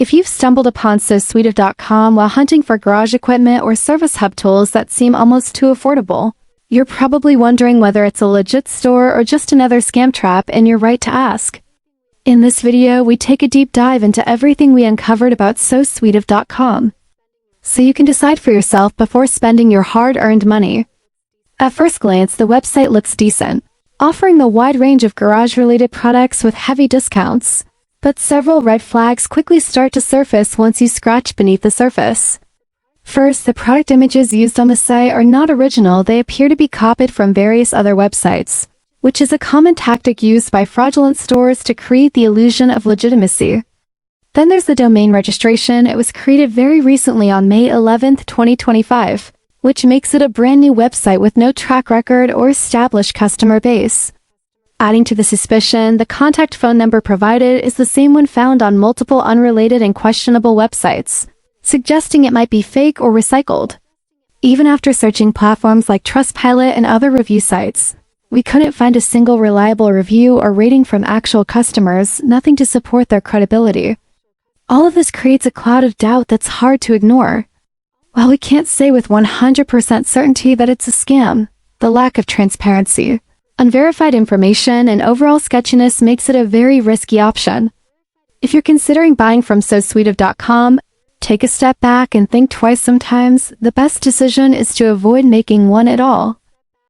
If you've stumbled upon necessitate.com while hunting for garage equipment or service hub tools that seem almost too affordable, you're probably wondering whether it's a legit store or just another scam trap, and you're right to ask. In this video, we take a deep dive into everything we uncovered about necessitate.com, so you can decide for yourself before spending your hard-earned money. At first glance, the website looks decent, offering a wide range of garage-related products with heavy discounts. But several red flags quickly start to surface once you scratch beneath the surface. First, the product images used on the site are not original. They appear to be copied from various other websites, which is a common tactic used by fraudulent stores to create the illusion of legitimacy. Then there's the domain registration. It was created very recently on May 11, 2025, which makes it a brand new website with no track record or established customer base. Adding to the suspicion, the contact phone number provided is the same one found on multiple unrelated and questionable websites, suggesting it might be fake or recycled. Even after searching platforms like Trustpilot and other review sites, we couldn't find a single reliable review or rating from actual customers, nothing to support their credibility. All of this creates a cloud of doubt that's hard to ignore. While we can't say with 100% certainty that it's a scam, the lack of transparency, unverified information, and overall sketchiness makes it a very risky option. If you're considering buying from necessitate.com, take a step back and think twice. Sometimes the best decision is to avoid making one at all.